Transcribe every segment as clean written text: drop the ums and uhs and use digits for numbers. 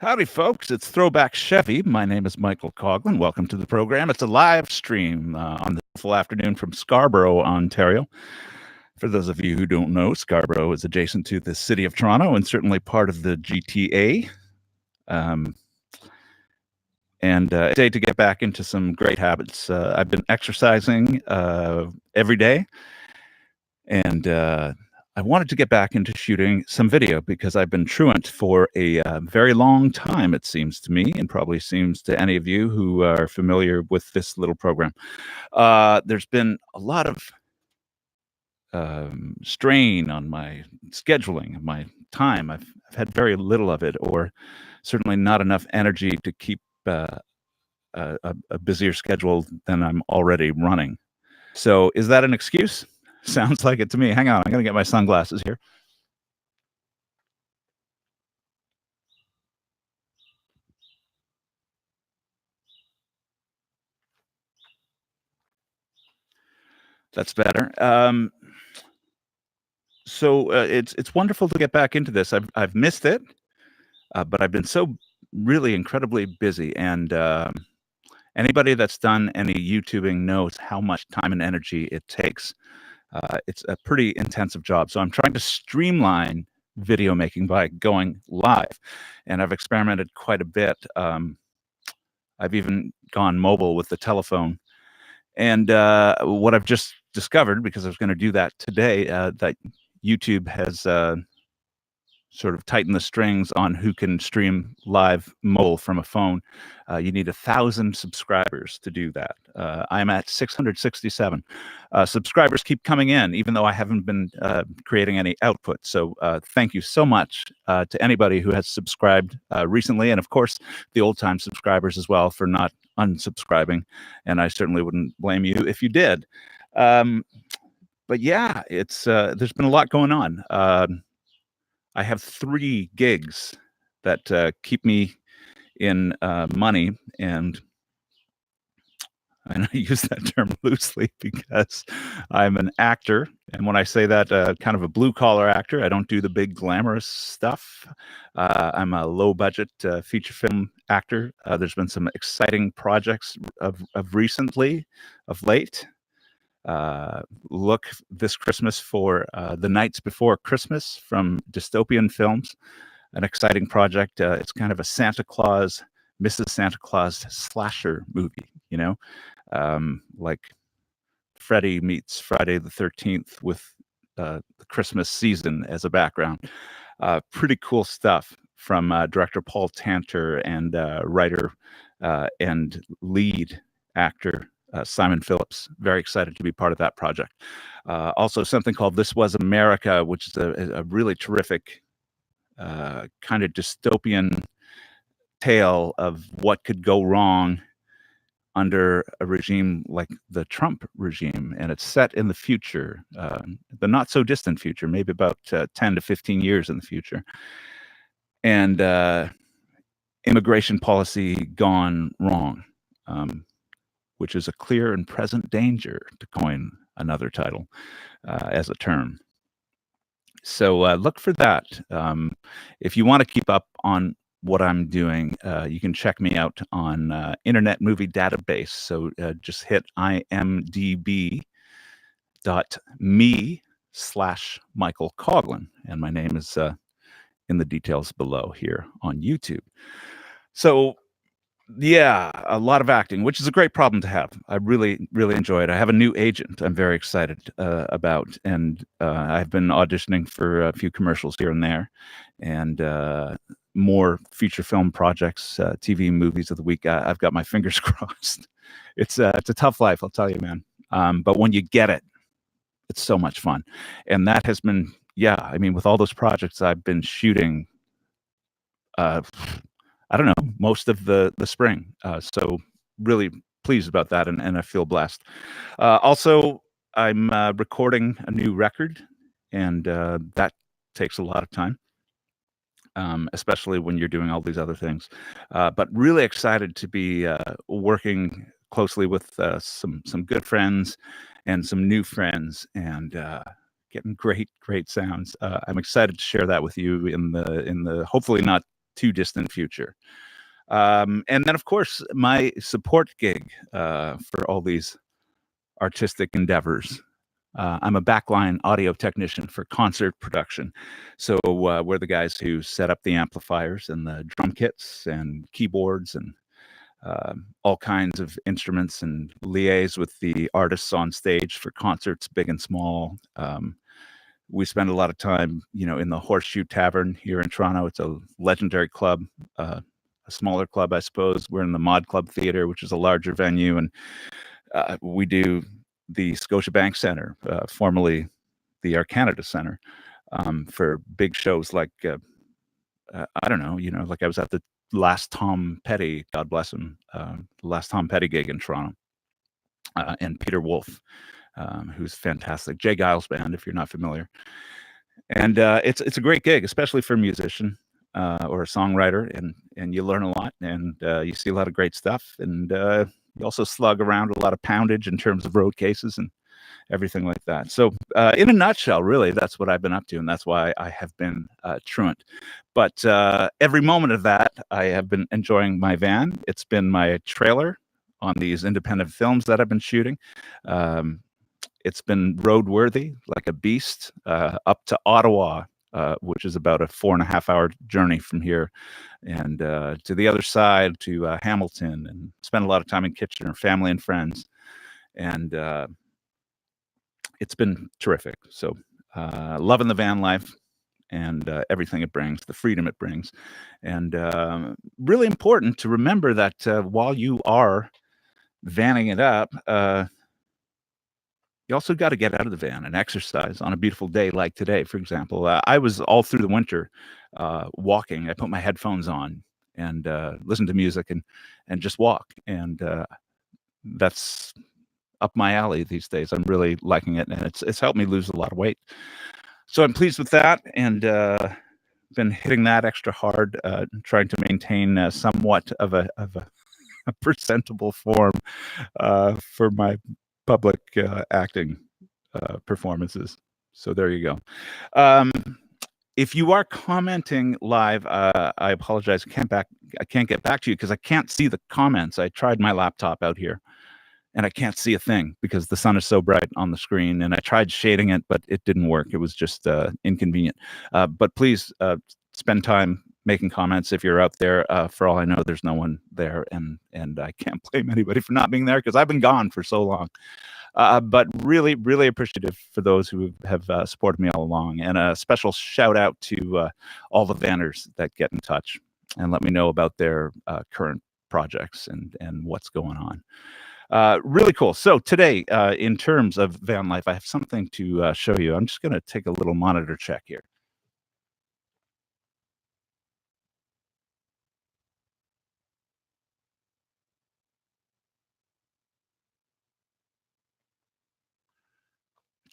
Howdy, folks. It's Throwback Chevy. My name is Michael Coughlin. Welcome to the program. It's a live stream on the full afternoon from Scarborough, Ontario. For those of you who don't know, Scarborough is adjacent to the city of Toronto and certainly part of the GTA. And it's a day to get back into some great habits. I've been exercising every day, and I wanted to get back into shooting some video because I've been truant for a very long time, it seems to me, and probably seems to any of you who are familiar with this little program. There's been a lot of strain on my scheduling, my time. I've had very little of it, or certainly not enough energy to keep a busier schedule than I'm already running. So is that an excuse? Sounds like it to me. Hang on, I'm going to get my sunglasses here. That's better. So it's wonderful to get back into this. I've missed it, but I've been so really incredibly busy. And anybody that's done any YouTubing knows how much time and energy it takes. It's a pretty intensive job. So I'm trying to streamline video making by going live, and I've experimented quite a bit. I've even gone mobile with the telephone. And what I've just discovered, because I was going to do that today, that YouTube has sort of tightened the strings on who can stream live mobile from a phone. You need 1,000 subscribers to do that. I'm at 667. Subscribers keep coming in, even though I haven't been creating any output. So thank you so much to anybody who has subscribed recently, and of course, the old-time subscribers as well for not unsubscribing. And I certainly wouldn't blame you if you did. But yeah, it's there's been a lot going on. I have 3 gigs that keep me in money, and I use that term loosely because I'm an actor. And when I say that, kind of a blue-collar actor, I don't do the big glamorous stuff. I'm a low-budget feature film actor. There's been some exciting projects of late. Look this Christmas for The Nights Before Christmas from Dystopian Films, an exciting project. It's kind of a Santa Claus, Mrs. Santa Claus slasher movie, like Freddy meets Friday the 13th with the Christmas season as a background. Pretty cool stuff from director Paul Tanter and writer and lead actor Simon Phillips. Very excited to be part of that project. Also something called This Was America, which is a really terrific kind of dystopian tale of what could go wrong under a regime like the Trump regime. And it's set in the future, the not so distant future, maybe about 10 to 15 years in the future. And immigration policy gone wrong, which is a clear and present danger, to coin another title as a term. So look for that. If you want to keep up on what I'm doing, you can check me out on Internet Movie Database. So just hit imdb.me/Michael Coughlin, and my name is in the details below here on YouTube. So yeah, a lot of acting, which is a great problem to have. I really, really enjoy it. I have a new agent I'm very excited about, and I've been auditioning for a few commercials here and there, and more feature film projects, TV movies of the week. I've got my fingers crossed. It's a tough life, I'll tell you, man. But when you get it, it's so much fun. And that has been, yeah, I mean, with all those projects I've been shooting, I don't know, most of the spring. So really pleased about that, and I feel blessed. Also, I'm recording a new record, and that takes a lot of time, especially when you're doing all these other things. But really excited to be working closely with some good friends and some new friends, and getting great sounds. I'm excited to share that with you in the hopefully not too distant future. And then, of course, my support gig for all these artistic endeavors. I'm a backline audio technician for concert production. So we're the guys who set up the amplifiers and the drum kits and keyboards and all kinds of instruments and liaise with the artists on stage for concerts, big and small. We spend a lot of time, in the Horseshoe Tavern here in Toronto. It's a legendary club, a smaller club, I suppose. We're in the Mod Club Theatre, which is a larger venue, and we do the Scotiabank Centre, formerly the Air Canada Centre, for big shows like, I don't know, like I was at the last Tom Petty, God bless him, the last Tom Petty gig in Toronto, and Peter Wolf, who's fantastic. Jay Giles Band, if you're not familiar. And it's a great gig, especially for a musician or a songwriter, and you learn a lot, and you see a lot of great stuff, and you also slug around a lot of poundage in terms of road cases and everything like that. So in a nutshell, really, that's what I've been up to, and that's why I have been truant. But every moment of that, I have been enjoying my van. It's been my trailer on these independent films that I've been shooting. It's been roadworthy, like a beast, up to Ottawa, which is about a 4.5-hour journey from here, and to the other side to Hamilton, and spent a lot of time in Kitchener, family and friends, and it's been terrific. So loving the van life and everything it brings, the freedom it brings, and really important to remember that while you are vanning it up, you also got to get out of the van and exercise on a beautiful day like today, for example. I was all through the winter walking. I put my headphones on and listen to music and just walk. And that's up my alley these days. I'm really liking it, and it's helped me lose a lot of weight. So I'm pleased with that, and been hitting that extra hard, trying to maintain somewhat of a presentable form for my public acting performances. So there you go. If you are commenting live, I apologize. I can't get back to you because I can't see the comments. I tried my laptop out here, and I can't see a thing because the sun is so bright on the screen. And I tried shading it, but it didn't work. It was just inconvenient. But please spend time making comments if you're out there. For all I know, there's no one there, and I can't blame anybody for not being there because I've been gone for so long. But really, really appreciative for those who have supported me all along, and a special shout out to all the vanners that get in touch and let me know about their current projects and what's going on. Really cool. So today, in terms of van life, I have something to show you. I'm just going to take a little monitor check here.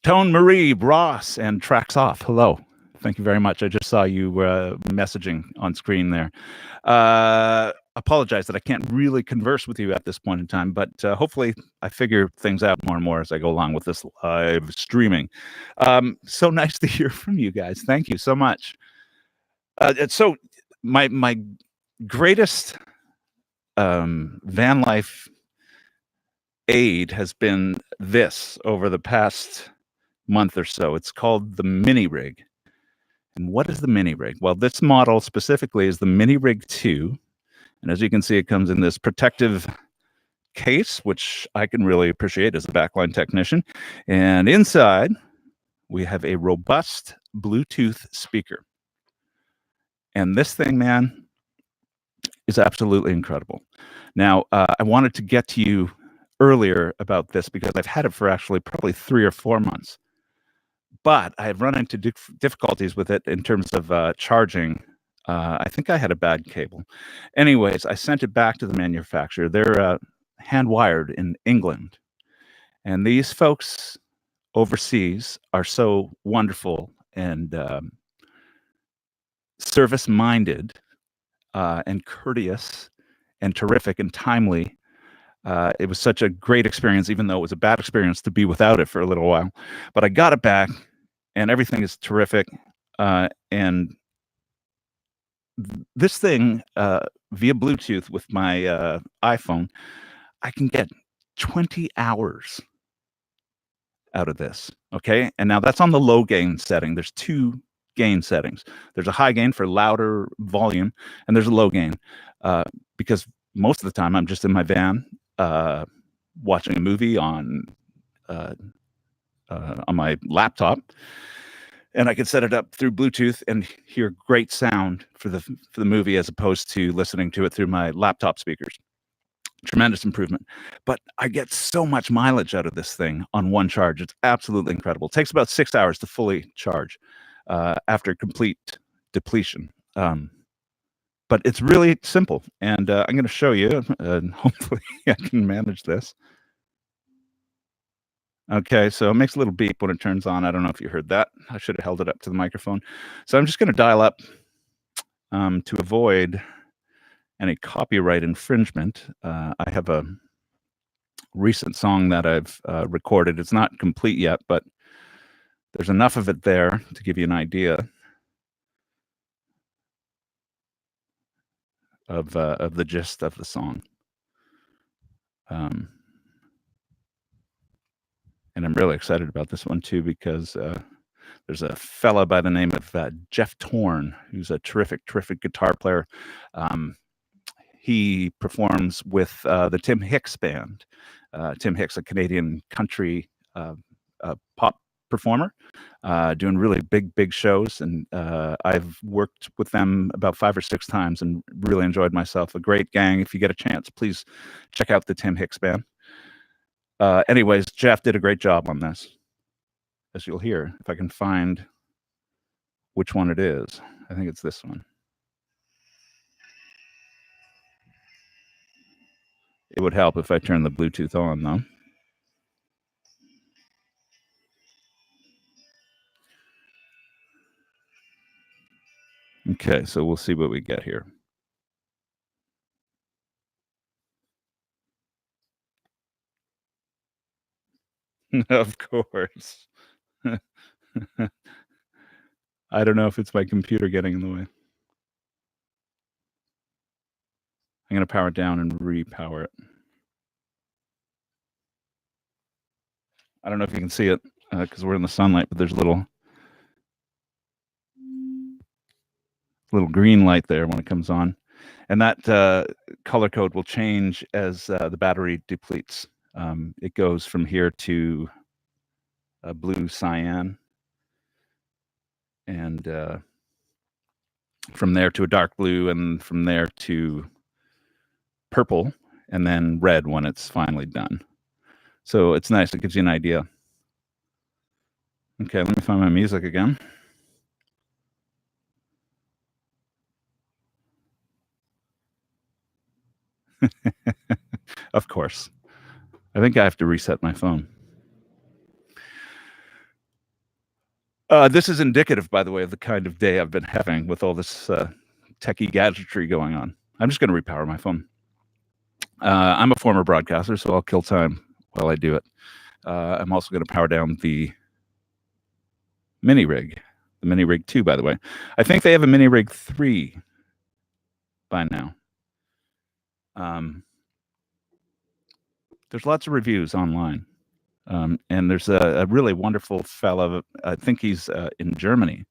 Tone Marie Ross and Tracks Off. Hello. Thank you very much. I just saw you messaging on screen there. Apologize that I can't really converse with you at this point in time, but hopefully I figure things out more and more as I go along with this live streaming. So nice to hear from you guys. Thank you so much. So my greatest van life aid has been this over the past month or so. It's called the Minirig. And what is the Minirig? Well, this model specifically is the Minirig 2. And as you can see, it comes in this protective case, which I can really appreciate as a backline technician. And inside, we have a robust Bluetooth speaker. And this thing, man, is absolutely incredible. Now, I wanted to get to you earlier about this because I've had it for actually probably 3 or 4 months. But I have run into difficulties with it in terms of charging. I think I had a bad cable. Anyways, I sent it back to the manufacturer. They're hand-wired in England. And these folks overseas are so wonderful and service-minded and courteous and terrific and timely. It was such a great experience, even though it was a bad experience to be without it for a little while. But I got it back, and everything is terrific. And this thing, via Bluetooth with my iPhone, I can get 20 hours out of this, okay? And now that's on the low gain setting. There's 2 gain settings. There's a high gain for louder volume, and there's a low gain, uh, because most of the time I'm just in my van, uh, watching a movie uh, on my laptop, and I can set it up through Bluetooth and hear great sound for the movie as opposed to listening to it through my laptop speakers. Tremendous improvement. But I get so much mileage out of this thing on one charge. It's absolutely incredible. It takes about 6 hours to fully charge, after complete depletion. But it's really simple, and, I'm gonna show you, and hopefully I can manage this. Okay, so it makes a little beep when it turns on. I don't know if you heard that. I should have held it up to the microphone. So I'm just gonna dial up, to avoid any copyright infringement. I have a recent song that I've, recorded. It's not complete yet, but there's enough of it there to give you an idea of the gist of the song. Um, and I'm really excited about this one too because, there's a fella by the name of, Jeff Torn, who's a terrific, terrific guitar player. Um, he performs with, the Tim Hicks Band. Tim Hicks, a Canadian country, pop performer, doing really big, big shows, and, I've worked with them about 5 or 6 times and really enjoyed myself. A great gang. If you get a chance, please check out the Tim Hicks Band. Anyways, Jeff did a great job on this, as you'll hear, if I can find which one it is. I think it's this one. It would help if I turn the Bluetooth on, though. Okay, so we'll see what we get here. Of course. I don't know if it's my computer getting in the way. I'm gonna power it down and repower it. I don't know if you can see it, because we're in the sunlight, but there's a little green light there when it comes on, and that, color code will change as, the battery depletes. It goes from here to a blue cyan, and, from there to a dark blue, and from there to purple, and then red when it's finally done. So it's nice. It gives you an idea. Okay, let me find my music again. Of course. I think I have to reset my phone. This is indicative, by the way, of the kind of day I've been having with all this, techie gadgetry going on. I'm just gonna repower my phone. I'm a former broadcaster, so I'll kill time while I do it. I'm also gonna power down the Minirig, the Minirig 2, by the way. I think they have a Minirig 3 by now. There's lots of reviews online, and there's a really wonderful fellow. I think he's in Germany,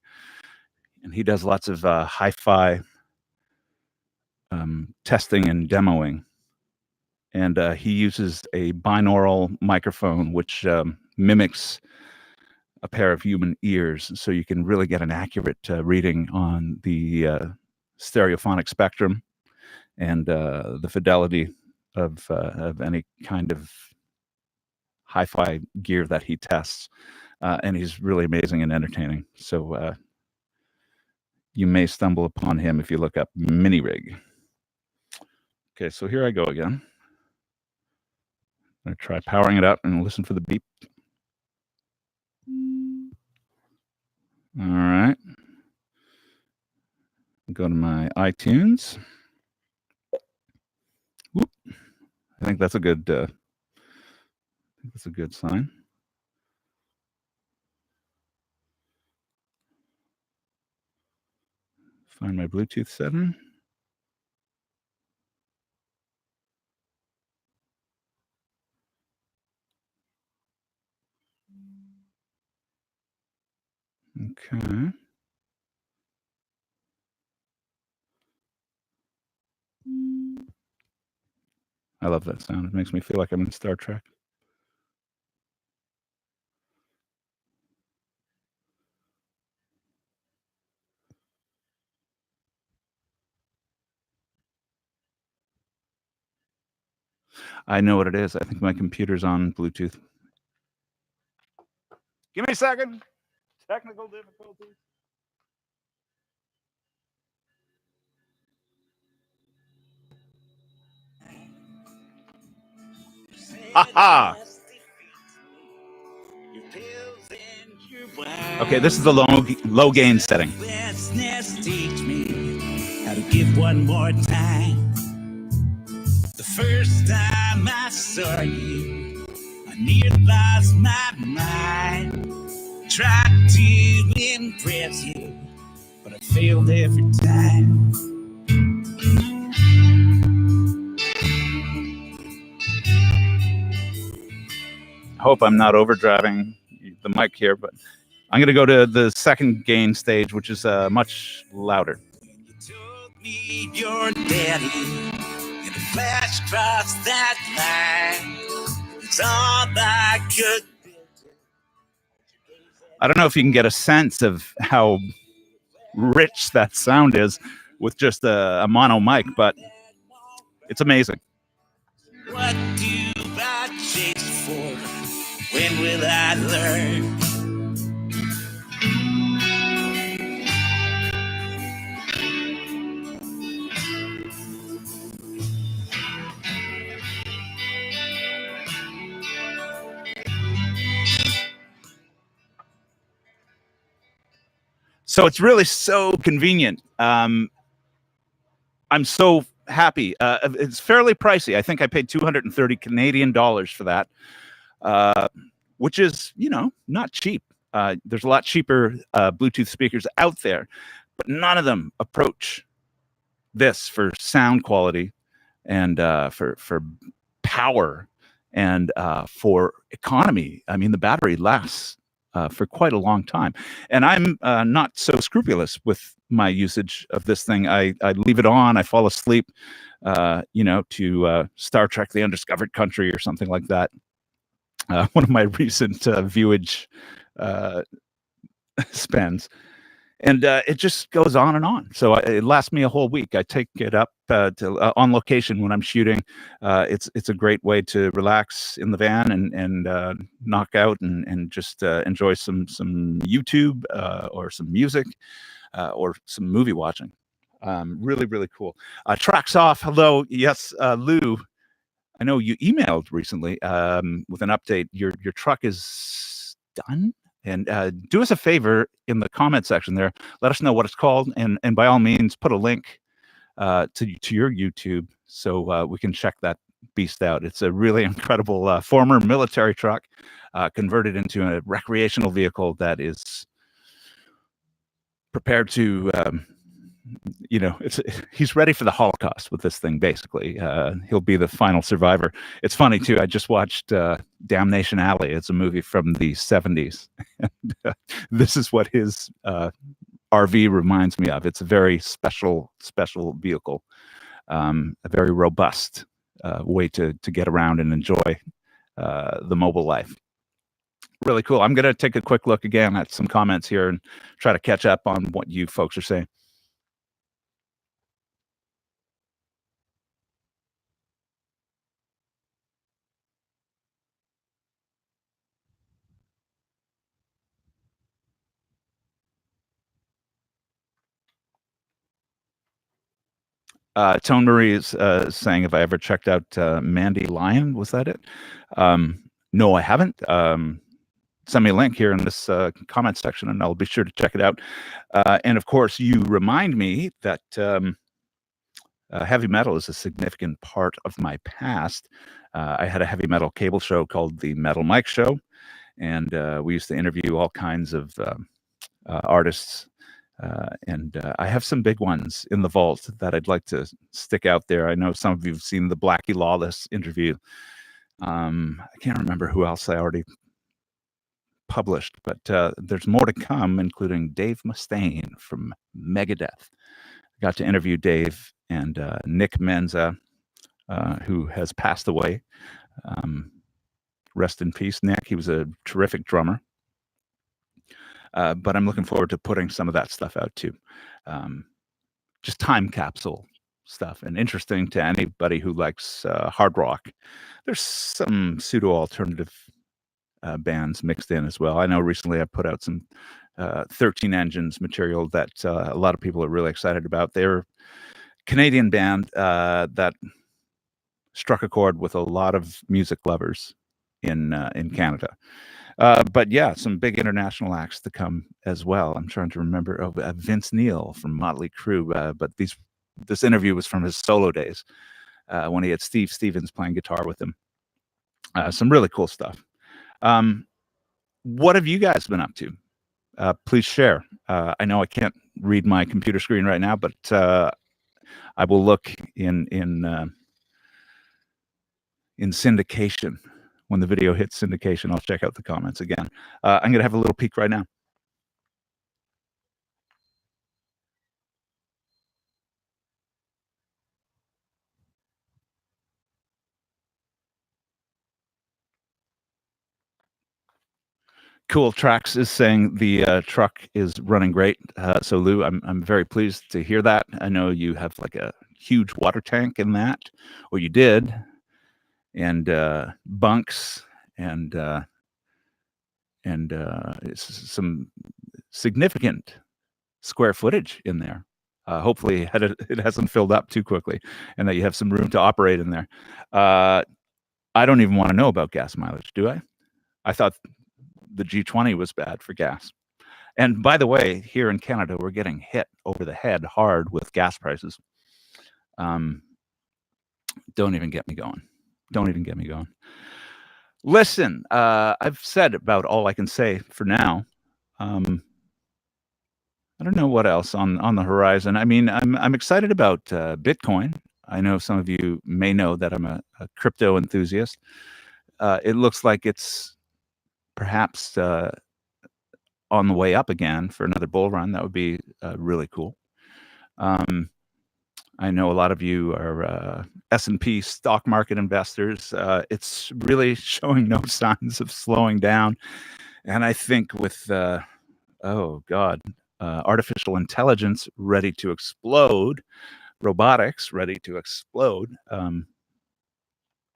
and he does lots of hi-fi testing and demoing. And he uses a binaural microphone, which mimics a pair of human ears, so you can really get an accurate reading on the stereophonic spectrum and the fidelity of any kind of hi-fi gear that he tests. And he's really amazing and entertaining. So you may stumble upon him if you look up Minirig. Okay, so here I go again. I'm gonna try powering it up and listen for the beep. All right. Go to my iTunes. Whoop. I think that's a good. That's a good sign. Find my Bluetooth setting. Okay. I love that sound. It makes me feel like I'm in Star Trek. I know what it is. I think my computer's on Bluetooth. Give me a second. Technical difficulties. Ha Okay, this is the low gain setting. Teach me how to give one more time. The first time I saw you, I nearly lost my mind. Tried to impress you, but I failed every time. I hope I'm not overdriving the mic here, but I'm going to go to the second gain stage, which is much louder. You told me your daddy, and a flash crossed that line. It's all I could. I don't know if you can get a sense of how rich that sound is with just a mono mic, but it's amazing. What do I chase for? When will I learn? So it's really so convenient. I'm so happy. It's fairly pricey. I think I paid 230 Canadian dollars for that, which is, not cheap. There's a lot cheaper Bluetooth speakers out there, but none of them approach this for sound quality and for power and for economy. I mean, the battery lasts for quite a long time. And I'm not so scrupulous with my usage of this thing. I leave it on. I fall asleep, to Star Trek: The Undiscovered Country or something like that. One of my recent viewage spends. And it just goes on and on. So it lasts me a whole week. I take it up on location when I'm shooting. It's a great way to relax in the van and knock out and just enjoy some YouTube or some music or some movie watching. Really, really cool. Tracks off. Hello. Yes, Lou. I know you emailed recently with an update. Your truck is done. And do us a favor in the comment section there. Let us know what it's called, and by all means, put a link to your YouTube so we can check that beast out. It's a really incredible former military truck converted into a recreational vehicle that is prepared to. He's ready for the Holocaust with this thing. Basically, he'll be the final survivor. It's funny too. I just watched Damnation Alley. It's a movie from the 70s. And, this is what his RV reminds me of. It's a very special vehicle, a very robust way to get around and enjoy the mobile life. Really cool. I'm going to take a quick look again at some comments here and try to catch up on what you folks are saying. Tone Marie is saying, "Have I ever checked out Mandy Lion? Was that it?" No, I haven't. Send me a link here in this comment section, and I'll be sure to check it out. And of course, you remind me that heavy metal is a significant part of my past. I had a heavy metal cable show called the Metal Mike Show, and we used to interview all kinds of artists And I have some big ones in the vault that I'd like to stick out there. I know some of you've seen the Blackie Lawless interview. I can't remember who else I already published, but there's more to come, including Dave Mustaine from Megadeth. I got to interview Dave and Nick Menza, who has passed away. Rest in peace, Nick. He was a terrific drummer. But I'm looking forward to putting some of that stuff out too. Just time capsule stuff, and interesting to anybody who likes hard rock. There's some pseudo alternative bands mixed in as well. I know recently I put out some 13 Engines material that a lot of people are really excited about. They're a Canadian band that struck a chord with a lot of music lovers in Canada. But yeah, some big international acts to come as well. I'm trying to remember Vince Neil from Motley Crue, but this interview was from his solo days when he had Steve Stevens playing guitar with him. Some really cool stuff. What have you guys been up to? Please share. I know I can't read my computer screen right now, but I will look in syndication. When the video hits syndication, I'll check out the comments again. I'm going to have a little peek right now. Cool Tracks is saying the truck is running great. So Lou, I'm very pleased to hear that. I know you have like a huge water tank in that, or you did, and bunks and some significant square footage in there. Hopefully it hasn't filled up too quickly, and that you have some room to operate in there. I don't even want to know about gas mileage, do I? I thought the G20 was bad for gas. And by the way, here in Canada, we're getting hit over the head hard with gas prices. Don't even get me going. Don't even get me going. Listen, I've said about all I can say for now. I don't know what else on the horizon. I mean, I'm excited about Bitcoin. I know some of you may know that I'm a crypto enthusiast. It looks like it's perhaps on the way up again for another bull run. That would be really cool. I know a lot of you are S&P stock market investors. It's really showing no signs of slowing down. And I think with, artificial intelligence ready to explode, robotics ready to explode,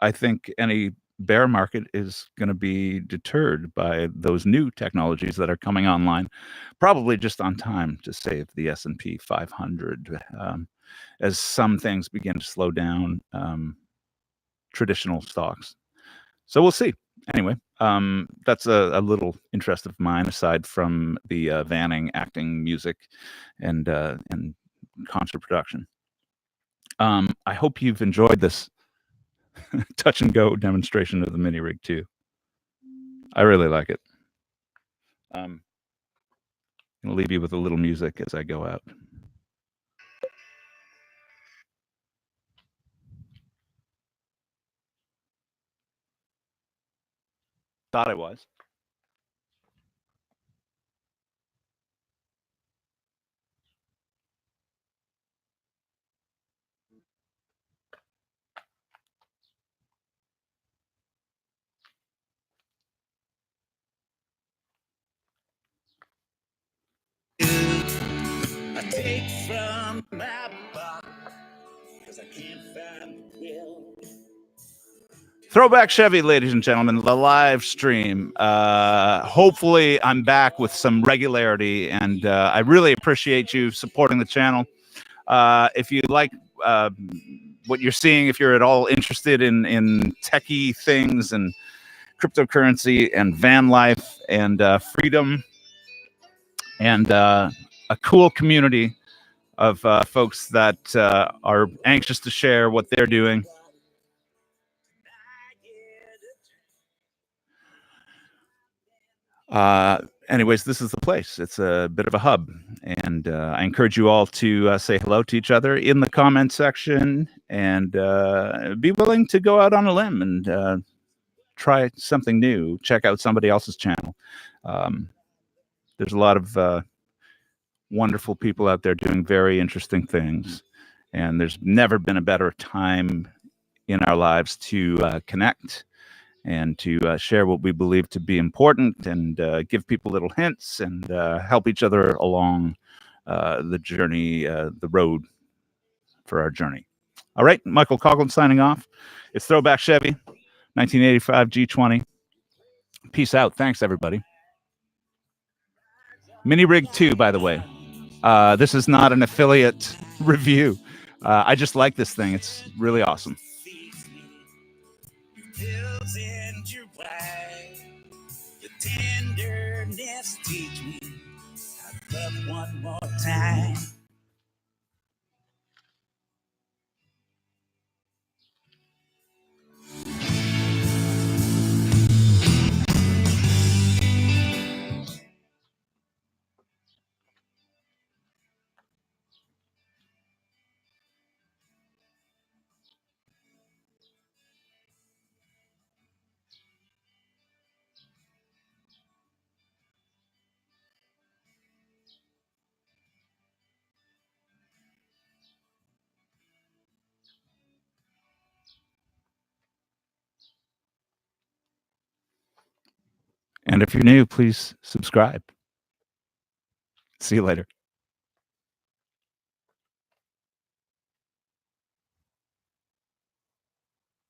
I think any bear market is going to be deterred by those new technologies that are coming online, probably just on time to save the S&P 500 as some things begin to slow down traditional stocks. So we'll see. Anyway, that's a little interest of mine aside from the vanning, acting, music, and concert production. I hope you've enjoyed this touch and go demonstration of the Minirig too. I really like it. I'm gonna leave you with a little music as I go out. Thought I was. I take from my box because I can't find the will. Throwback Chevy, ladies and gentlemen, the live stream. Hopefully, I'm back with some regularity, and I really appreciate you supporting the channel. If you like what you're seeing, if you're at all interested in techie things and cryptocurrency and van life and freedom and a cool community of folks that are anxious to share what they're doing. anyways, this is the place. It's a bit of a hub, and I encourage you all to say hello to each other in the comment section, and be willing to go out on a limb and try something new. Check out somebody else's channel. There's a lot of wonderful people out there doing very interesting things, and there's never been a better time in our lives to connect and to share what we believe to be important, and give people little hints, and help each other along the journey, the road for our journey. All right, Michael Coughlin signing off. It's Throwback Chevy, 1985 G20. Peace out. Thanks, everybody. Minirig 2, by the way. This is not an affiliate review. I just like this thing. It's really awesome. Your tenderness teach me I love one more time. And if you're new, please subscribe. See you later.